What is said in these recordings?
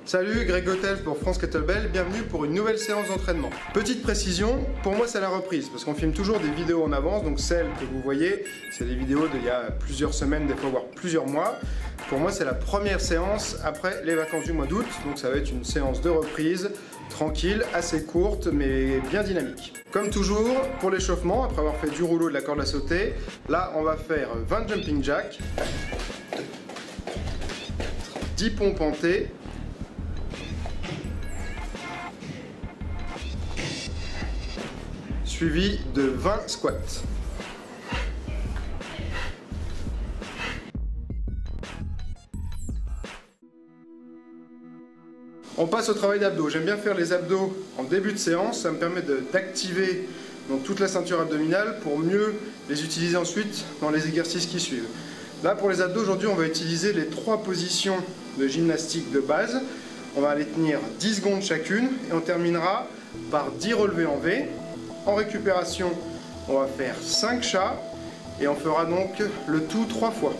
Salut, Greg Gotel pour France Kettlebell, bienvenue pour une nouvelle séance d'entraînement. Petite précision, pour moi c'est la reprise, parce qu'on filme toujours des vidéos en avance, donc celles que vous voyez, c'est des vidéos d'il y a plusieurs semaines, des fois voire plusieurs mois. Pour moi c'est la première séance après les vacances du mois d'août, donc ça va être une séance de reprise, tranquille, assez courte, mais bien dynamique. Comme toujours, pour l'échauffement, après avoir fait du rouleau de la corde à sauter, là on va faire 20 jumping jacks, 10 pompes en T, suivi de 20 squats. On passe au travail d'abdos. J'aime bien faire les abdos en début de séance, ça me permet d'activer toute la ceinture abdominale pour mieux les utiliser ensuite dans les exercices qui suivent. Là pour les abdos, aujourd'hui on va utiliser les 3 positions de gymnastique de base. On va les tenir 10 secondes chacune et on terminera par 10 relevés en V. En récupération, on va faire 5 chats et on fera donc le tout 3 fois.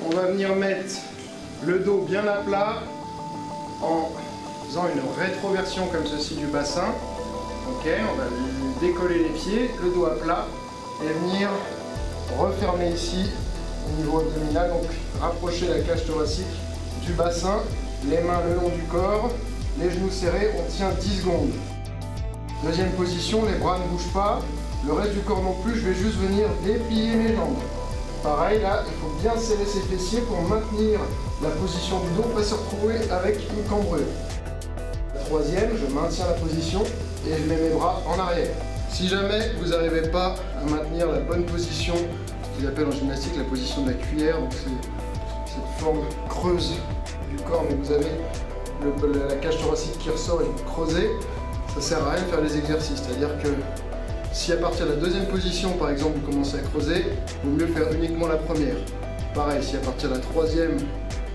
On va venir mettre le dos bien à plat en faisant une rétroversion comme ceci du bassin. Ok, on va décoller les pieds, le dos à plat et venir refermer ici au niveau abdominal. Donc rapprocher la cage thoracique du bassin, les mains le long du corps, les genoux serrés, on tient 10 secondes. Deuxième position, les bras ne bougent pas, le reste du corps non plus, je vais juste venir déplier mes jambes. Pareil, là, il faut bien serrer ses fessiers pour maintenir la position du dos, pas se retrouver avec une cambrure. La troisième, je maintiens la position et je mets mes bras en arrière. Si jamais vous n'arrivez pas à maintenir la bonne position, ce qu'ils appellent en gymnastique la position de la cuillère, donc c'est cette forme creuse du corps, mais vous avez la cage thoracique qui ressort et vous creusez, ça sert à rien de faire les exercices. C'est-à-dire que si à partir de la deuxième position, par exemple, vous commencez à creuser, il vaut mieux faire uniquement la première. Pareil, si à partir de la troisième,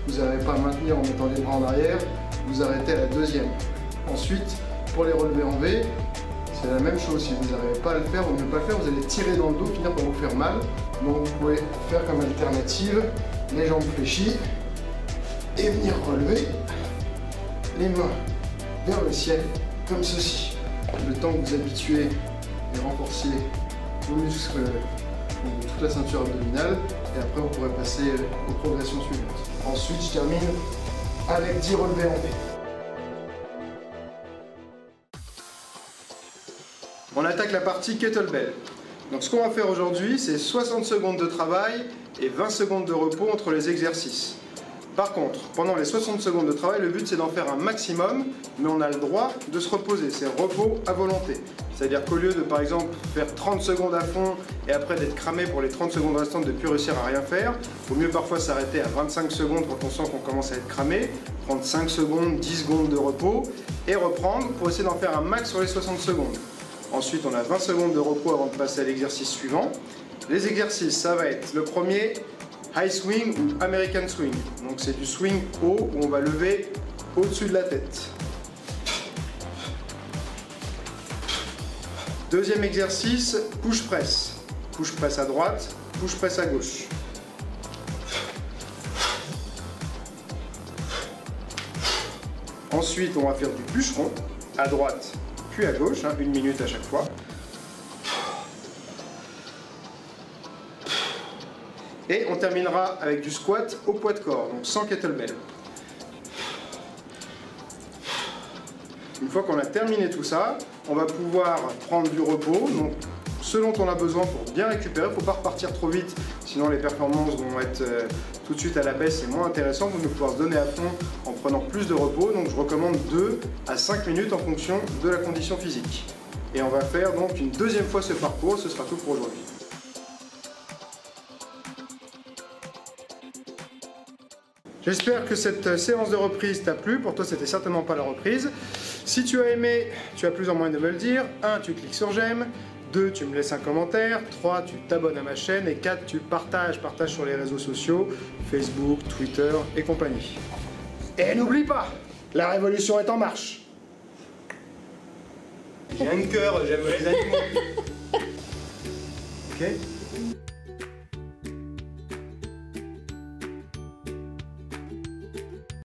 vous n'arrivez pas à maintenir en mettant les bras en arrière, vous arrêtez à la deuxième. Ensuite, pour les relevés en V, c'est la même chose. Si vous n'arrivez pas à le faire, vous ne pouvez pas le faire, vous allez tirer dans le dos, finir par vous faire mal. Donc vous pouvez faire comme alternative, les jambes fléchies, et venir relever les mains vers le ciel, comme ceci. Le temps que vous habituez et renforciez vos muscles de toute la ceinture abdominale, et après vous pourrez passer aux progressions suivantes. Ensuite, je termine avec 10 relevés en V. On attaque la partie kettlebell. Donc ce qu'on va faire aujourd'hui, c'est 60 secondes de travail et 20 secondes de repos entre les exercices. Par contre, pendant les 60 secondes de travail, le but c'est d'en faire un maximum, mais on a le droit de se reposer, c'est repos à volonté. C'est-à-dire qu'au lieu de par exemple faire 30 secondes à fond et après d'être cramé pour les 30 secondes restantes de ne plus réussir à rien faire, il vaut mieux parfois s'arrêter à 25 secondes quand on sent qu'on commence à être cramé, prendre 5 secondes, 10 secondes de repos et reprendre pour essayer d'en faire un max sur les 60 secondes. Ensuite, on a 20 secondes de repos avant de passer à l'exercice suivant. Les exercices, ça va être le premier, high swing ou American swing. Donc c'est du swing haut où on va lever au-dessus de la tête. Deuxième exercice, push press. Push press à droite, push press à gauche. Ensuite, on va faire du bûcheron à droite puis à gauche, 1 minute à chaque fois. Et on terminera avec du squat au poids de corps, donc sans kettlebell. Une fois qu'on a terminé tout ça, on va pouvoir prendre du repos, donc ce dont on a besoin pour bien récupérer. Il ne faut pas repartir trop vite, sinon les performances vont être tout de suite à la baisse et moins intéressantes. Donc il faut pouvoir se donner à fond en prenant plus de repos. Donc je recommande 2 à 5 minutes en fonction de la condition physique. Et on va faire donc une deuxième fois ce parcours, ce sera tout pour aujourd'hui. J'espère que cette séance de reprise t'a plu. Pour toi, c'était certainement pas la reprise. Si tu as aimé, tu as plusieurs moyens de me le dire. 1, tu cliques sur j'aime. 2, tu me laisses un commentaire. 3, tu t'abonnes à ma chaîne. Et 4, tu partages sur les réseaux sociaux, Facebook, Twitter et compagnie. Et n'oublie pas, la révolution est en marche. J'ai un cœur, j'aime les animaux. Ok ?